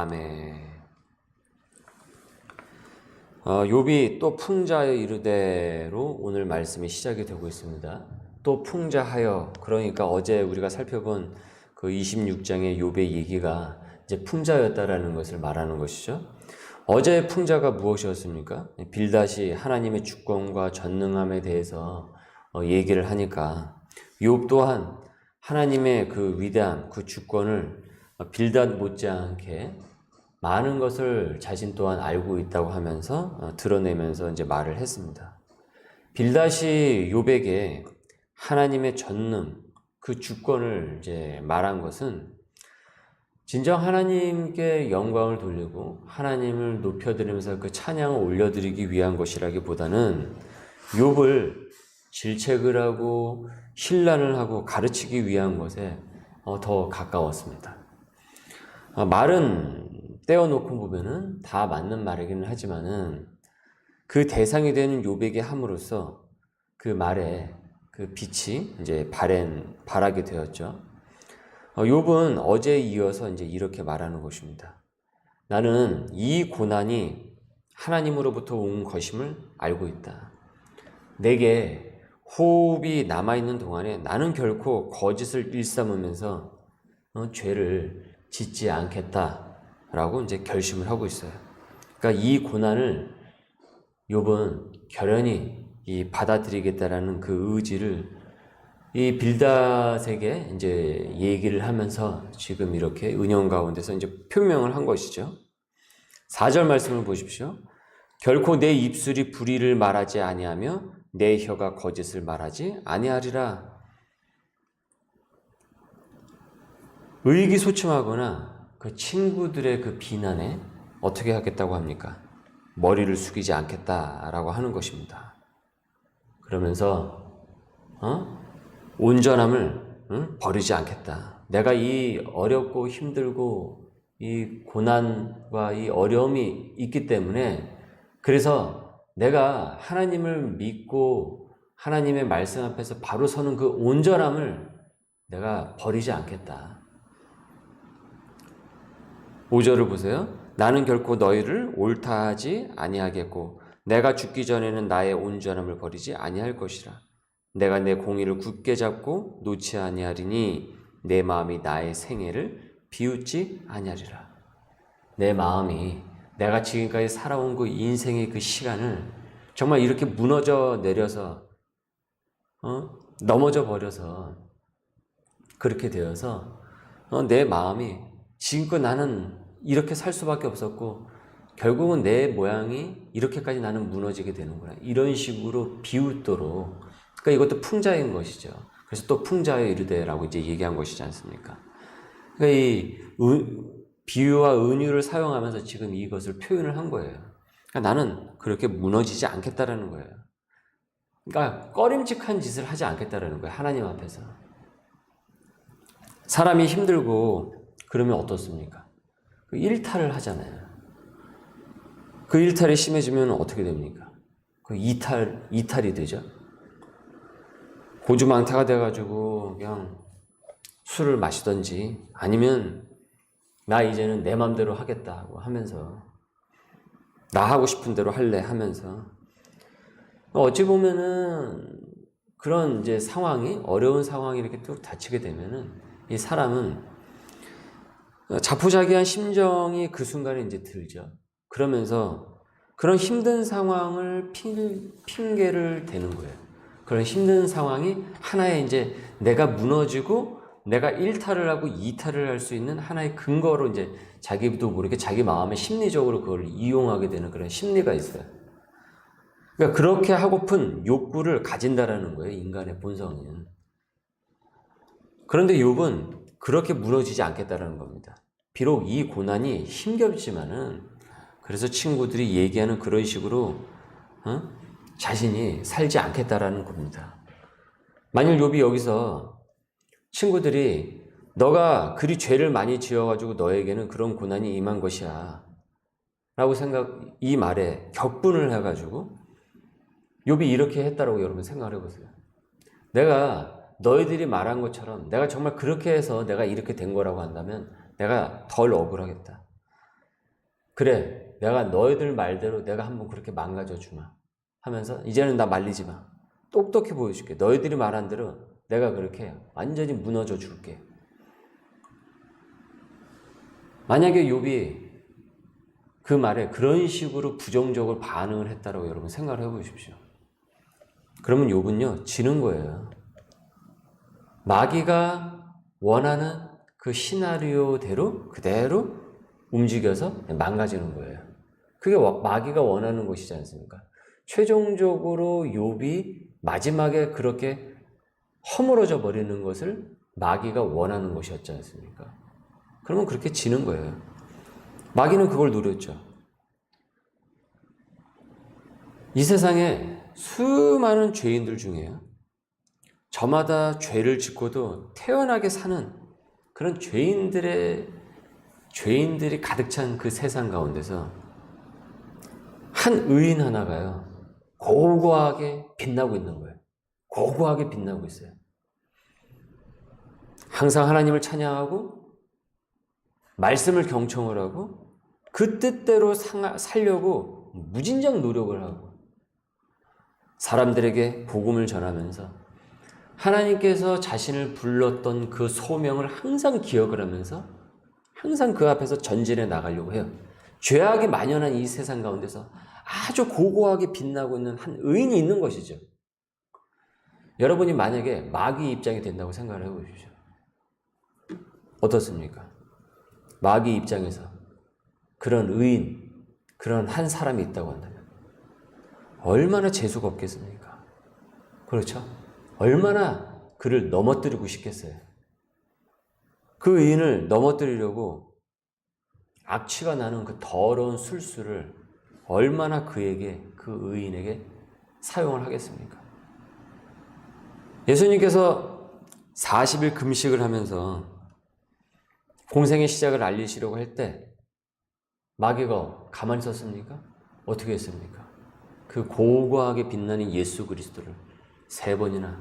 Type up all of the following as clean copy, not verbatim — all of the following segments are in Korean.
아멘. 욥이 또 풍자에 이르되로 오늘 말씀이 시작이 되고 있습니다. 또 풍자하여, 그러니까 어제 우리가 살펴본 그 26장의 욥의 얘기가 이제 풍자였다라는 것을 말하는 것이죠. 어제의 풍자가 무엇이었습니까? 빌닷이 하나님의 주권과 전능함에 대해서 얘기를 하니까 욥 또한 하나님의 그 위대함, 그 주권을 빌닷 못지않게 많은 것을 자신 또한 알고 있다고 하면서 드러내면서 이제 말을 했습니다. 빌닷이 욥에게 하나님의 전능, 그 주권을 이제 말한 것은 진정 하나님께 영광을 돌리고 하나님을 높여드리면서 그 찬양을 올려드리기 위한 것이라기보다는 욥을 질책을 하고 신란을 하고 가르치기 위한 것에 더 가까웠습니다. 말은 떼어놓고 보면은 다 맞는 말이기는 하지만은 그 대상이 되는 욥에게 함으로써 그 말에 그 빛이 이제 발하게 되었죠. 욥은 어제에 이어서 이제 이렇게 말하는 것입니다. 나는 이 고난이 하나님으로부터 온 것임을 알고 있다. 내게 호흡이 남아있는 동안에 나는 결코 거짓을 일삼으면서 죄를 짓지 않겠다라고 이제 결심을 하고 있어요. 그러니까 이 고난을 욥은 결연히 받아들이겠다라는 그 의지를 이 빌닷에게 이제 얘기를 하면서 지금 이렇게 은영 가운데서 이제 표명을 한 것이죠. 4절 말씀을 보십시오. 결코 내 입술이 불의를 말하지 아니하며 내 혀가 거짓을 말하지 아니하리라. 의기소침하거나 그 친구들의 그 비난에 어떻게 하겠다고 합니까? 머리를 숙이지 않겠다라고 하는 것입니다. 그러면서 온전함을 버리지 않겠다. 내가 이 어렵고 힘들고 이 고난과 이 어려움이 있기 때문에 그래서 내가 하나님을 믿고 하나님의 말씀 앞에서 바로 서는 그 온전함을 내가 버리지 않겠다. 5절을 보세요. 나는 결코 너희를 옳다 하지 아니하겠고 내가 죽기 전에는 나의 온전함을 버리지 아니할 것이라. 내가 내 공의를 굳게 잡고 놓지 아니하리니 내 마음이 나의 생애를 비웃지 아니하리라. 내 마음이 내가 지금까지 살아온 그 인생의 그 시간을 정말 이렇게 무너져 내려서 넘어져 버려서 그렇게 되어서 내 마음이 지금껏 나는 이렇게 살 수밖에 없었고 결국은 내 모양이 이렇게까지 나는 무너지게 되는구나. 이런 식으로 비웃도록, 그러니까 이것도 풍자인 것이죠. 그래서 또 풍자에 이르되라고 이제 얘기한 것이지 않습니까? 그러니까 이 비유와 은유를 사용하면서 지금 이것을 표현을 한 거예요. 그러니까 나는 그렇게 무너지지 않겠다라는 거예요. 그러니까 꺼림칙한 짓을 하지 않겠다라는 거예요. 하나님 앞에서. 사람이 힘들고 그러면 어떻습니까? 그 일탈을 하잖아요. 그 일탈이 심해지면 어떻게 됩니까? 그 이탈이 되죠. 고주망태가 돼가지고 그냥 술을 마시던지 아니면 나 이제는 내 맘대로 하겠다고 하면서 나 하고 싶은 대로 할래 하면서 어찌 보면은 그런 이제 상황이 어려운 상황이 이렇게 뚝 닥치게 되면은 이 사람은 자포자기한 심정이 그 순간에 이제 들죠. 그러면서 그런 힘든 상황을 핑계를 대는 거예요. 그런 힘든 상황이 하나의 이제 내가 무너지고 내가 일탈을 하고 이탈을 할 수 있는 하나의 근거로 이제 자기도 모르게 자기 마음에 심리적으로 그걸 이용하게 되는 그런 심리가 있어요. 그러니까 그렇게 하고픈 욕구를 가진다라는 거예요. 인간의 본성은. 그런데 욥은 그렇게 무너지지 않겠다라는 겁니다. 비록 이 고난이 힘겹지만은 그래서 친구들이 얘기하는 그런 식으로 자신이 살지 않겠다라는 겁니다. 만일 욥이 여기서 친구들이 너가 그리 죄를 많이 지어가지고 너에게는 그런 고난이 임한 것이야 라고 이 말에 격분을 해가지고 욥이 이렇게 했다라고 여러분 생각을 해보세요. 내가 너희들이 말한 것처럼 내가 정말 그렇게 해서 내가 이렇게 된 거라고 한다면 내가 덜 억울하겠다. 그래, 내가 너희들 말대로 내가 한번 그렇게 망가져 주마 하면서 이제는 나 말리지 마. 똑똑히 보여줄게. 너희들이 말한 대로 내가 그렇게 완전히 무너져 줄게. 만약에 욥이 그 말에 그런 식으로 부정적으로 반응을 했다라고 여러분 생각을 해보십시오. 그러면 욥은요 지는 거예요. 마귀가 원하는 그 시나리오대로 그대로 움직여서 망가지는 거예요. 그게 마귀가 원하는 것이지 않습니까? 최종적으로 욥이 마지막에 그렇게 허물어져 버리는 것을 마귀가 원하는 것이었지 않습니까? 그러면 그렇게 지는 거예요. 마귀는 그걸 노렸죠. 이 세상에 수많은 죄인들 중에요. 저마다 죄를 짓고도 태연하게 사는 그런 죄인들이 가득 찬 그 세상 가운데서 한 의인 하나가요. 고고하게 빛나고 있는 거예요. 고고하게 빛나고 있어요. 항상 하나님을 찬양하고 말씀을 경청을 하고 그 뜻대로 살려고 무진장 노력을 하고 사람들에게 복음을 전하면서 하나님께서 자신을 불렀던 그 소명을 항상 기억을 하면서 항상 그 앞에서 전진해 나가려고 해요. 죄악이 만연한 이 세상 가운데서 아주 고고하게 빛나고 있는 한 의인이 있는 것이죠. 여러분이 만약에 마귀 입장이 된다고 생각을 해보십시오. 어떻습니까? 마귀 입장에서 그런 의인, 그런 한 사람이 있다고 한다면 얼마나 재수가 없겠습니까? 그렇죠? 얼마나 그를 넘어뜨리고 싶겠어요. 그 의인을 넘어뜨리려고 악취가 나는 그 더러운 술수를 얼마나 그에게, 그 의인에게 사용을 하겠습니까? 예수님께서 40일 금식을 하면서 공생의 시작을 알리시려고 할 때 마귀가 가만히 있었습니까? 어떻게 했습니까? 그 고고하게 빛나는 예수 그리스도를 3번이나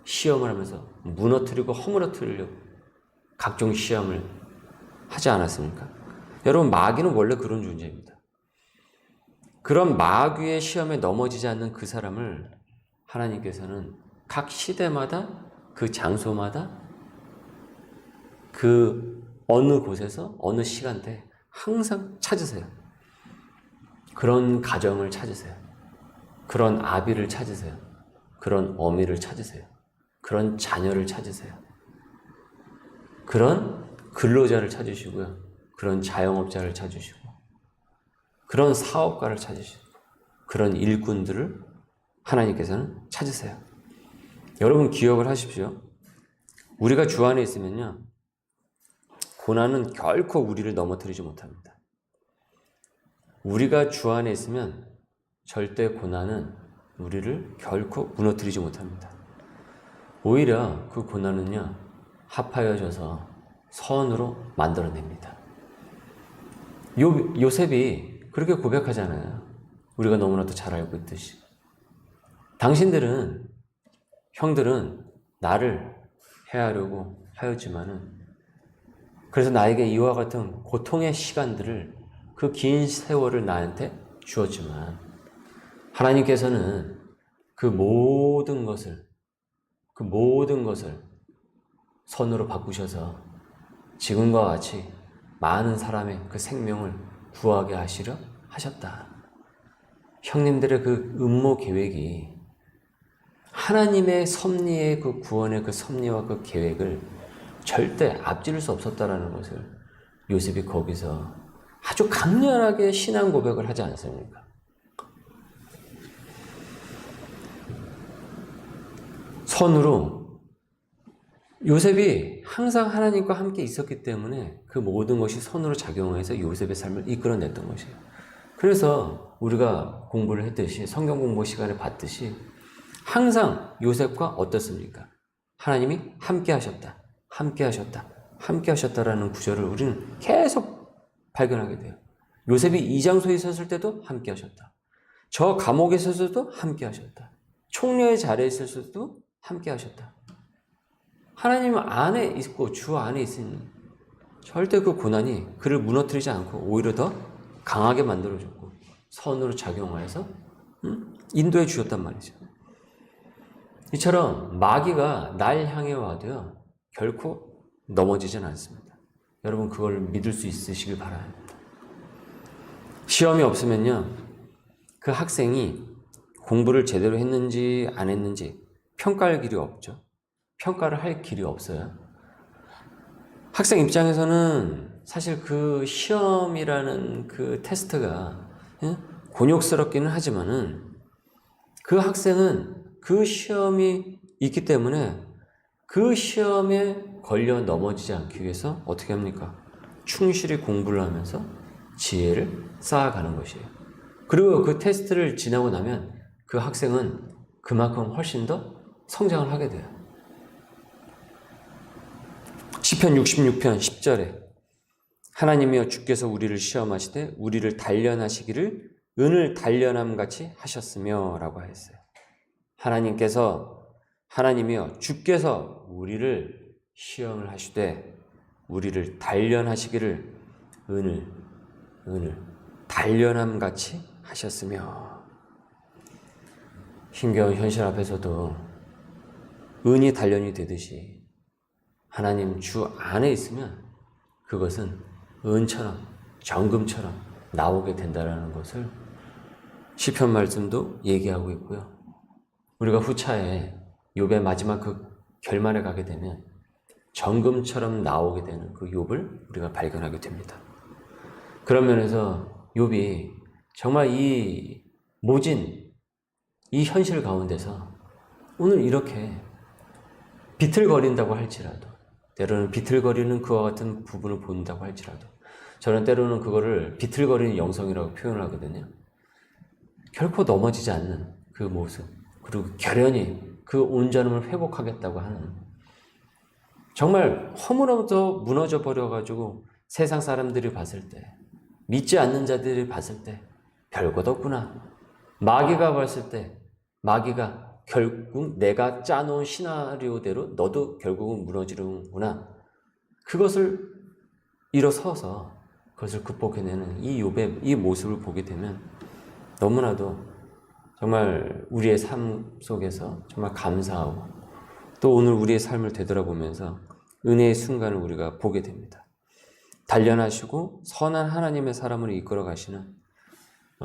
시험을 하면서 무너뜨리고 허물어뜨리려고 각종 시험을 하지 않았습니까? 여러분, 마귀는 원래 그런 존재입니다. 그런 마귀의 시험에 넘어지지 않는 그 사람을 하나님께서는 각 시대마다 그 장소마다 그 어느 곳에서 어느 시간대에 항상 찾으세요. 그런 가정을 찾으세요. 그런 아비를 찾으세요. 그런 어미를 찾으세요. 그런 자녀를 찾으세요. 그런 근로자를 찾으시고요. 그런 자영업자를 찾으시고 그런 사업가를 찾으시고 그런 일꾼들을 하나님께서는 찾으세요. 여러분 기억을 하십시오. 우리가 주 안에 있으면요. 고난은 결코 우리를 넘어뜨리지 못합니다. 우리가 주 안에 있으면 절대 고난은 우리를 결코 무너뜨리지 못합니다. 오히려 그 고난은요. 합하여져서 선으로 만들어냅니다. 요셉이 그렇게 고백하잖아요. 우리가 너무나도 잘 알고 있듯이. 당신들은, 형들은 나를 해하려고 하였지만은 그래서 나에게 이와 같은 고통의 시간들을 그 긴 세월을 나한테 주었지만 하나님께서는 그 모든 것을 선으로 바꾸셔서 지금과 같이 많은 사람의 그 생명을 구하게 하시려 하셨다. 형님들의 그 음모 계획이 하나님의 섭리의 그 구원의 그 섭리와 그 계획을 절대 앞지를 수 없었다라는 것을 요셉이 거기서 아주 강렬하게 신앙 고백을 하지 않습니까? 선으로 요셉이 항상 하나님과 함께 있었기 때문에 그 모든 것이 선으로 작용해서 요셉의 삶을 이끌어냈던 것이에요. 그래서 우리가 공부를 했듯이 성경 공부 시간에 봤듯이 항상 요셉과 어떻습니까? 하나님이 함께 하셨다. 함께 하셨다. 함께 하셨다라는 구절을 우리는 계속 발견하게 돼요. 요셉이 이 장소에 있었을 때도 함께 하셨다. 저 감옥에 있었을 때도 함께 하셨다. 총리의 자리에 있었을 때도 함께 하셨다. 하나님 안에 있고 주 안에 있으니 절대 그 고난이 그를 무너뜨리지 않고 오히려 더 강하게 만들어줬고 선으로 작용하여서 인도해 주셨단 말이죠. 이처럼 마귀가 날 향해 와도요 결코 넘어지진 않습니다. 여러분 그걸 믿을 수 있으시길 바라요. 시험이 없으면요 그 학생이 공부를 제대로 했는지 안 했는지 평가할 길이 없죠. 평가를 할 길이 없어요. 학생 입장에서는 사실 그 시험이라는 그 테스트가 곤욕스럽기는 하지만은 그 학생은 그 시험이 있기 때문에 그 시험에 걸려 넘어지지 않기 위해서 어떻게 합니까? 충실히 공부를 하면서 지혜를 쌓아가는 것이에요. 그리고 그 테스트를 지나고 나면 그 학생은 그만큼 훨씬 더 성장을 하게 돼요. 시편 66편 10절에 하나님이여 주께서 우리를 시험하시되 우리를 단련하시기를 은을 단련함 같이 하셨으며 라고 했어요. 하나님이여 주께서 우리를 시험을 하시되 우리를 단련하시기를 은을 단련함 같이 하셨으며. 힘겨운 현실 앞에서도 은이 단련이 되듯이 하나님 주 안에 있으면 그것은 은처럼 정금처럼 나오게 된다는 것을 시편 말씀도 얘기하고 있고요. 우리가 후차에 욥의 마지막 그 결말에 가게 되면 정금처럼 나오게 되는 그 욥을 우리가 발견하게 됩니다. 그런 면에서 욥이 정말 이 모진 이 현실 가운데서 오늘 이렇게 비틀거린다고 할지라도, 때로는 비틀거리는 그와 같은 부분을 본다고 할지라도, 저는 때로는 그거를 비틀거리는 영성이라고 표현을 하거든요. 결코 넘어지지 않는 그 모습, 그리고 결연히 그 온전함을 회복하겠다고 하는, 정말 허물어서 무너져 버려가지고 세상 사람들이 봤을 때, 믿지 않는 자들이 봤을 때 별것 없구나. 마귀가 봤을 때 마귀가 결국 내가 짜놓은 시나리오대로 너도 결국은 무너지는구나. 그것을 일어서서 그것을 극복해내는 이 욥의 이 모습을 보게 되면 너무나도 정말 우리의 삶 속에서 정말 감사하고 또 오늘 우리의 삶을 되돌아보면서 은혜의 순간을 우리가 보게 됩니다. 단련하시고 선한 하나님의 사람으로 이끌어 가시는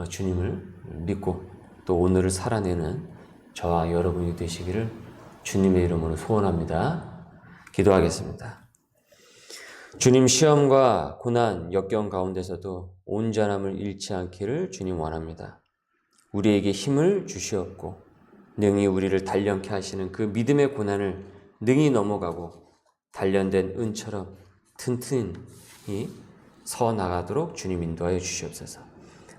주님을 믿고 또 오늘을 살아내는 저와 여러분이 되시기를 주님의 이름으로 소원합니다. 기도하겠습니다. 주님, 시험과 고난, 역경 가운데서도 온전함을 잃지 않기를 주님 원합니다. 우리에게 힘을 주시옵고 능히 우리를 단련케 하시는 그 믿음의 고난을 능히 넘어가고 단련된 은처럼 튼튼히 서 나가도록 주님 인도하여 주시옵소서.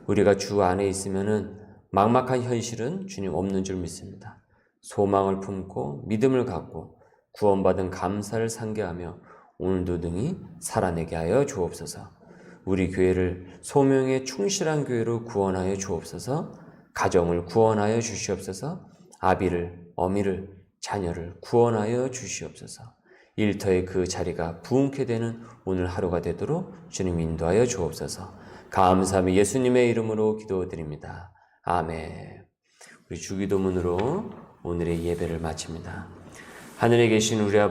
우리가 주 안에 있으면은 막막한 현실은 주님 없는 줄 믿습니다. 소망을 품고 믿음을 갖고 구원받은 감사를 상기하며 오늘도 능히 살아내게 하여 주옵소서. 우리 교회를 소명에 충실한 교회로 구원하여 주옵소서. 가정을 구원하여 주시옵소서. 아비를, 어미를, 자녀를 구원하여 주시옵소서. 일터의 그 자리가 부흥케 되는 오늘 하루가 되도록 주님 인도하여 주옵소서. 감사하며 예수님의 이름으로 기도드립니다. 아멘. 우리 주기도문으로 오늘의 예배를 마칩니다. 하늘에 계신 우리 아버지,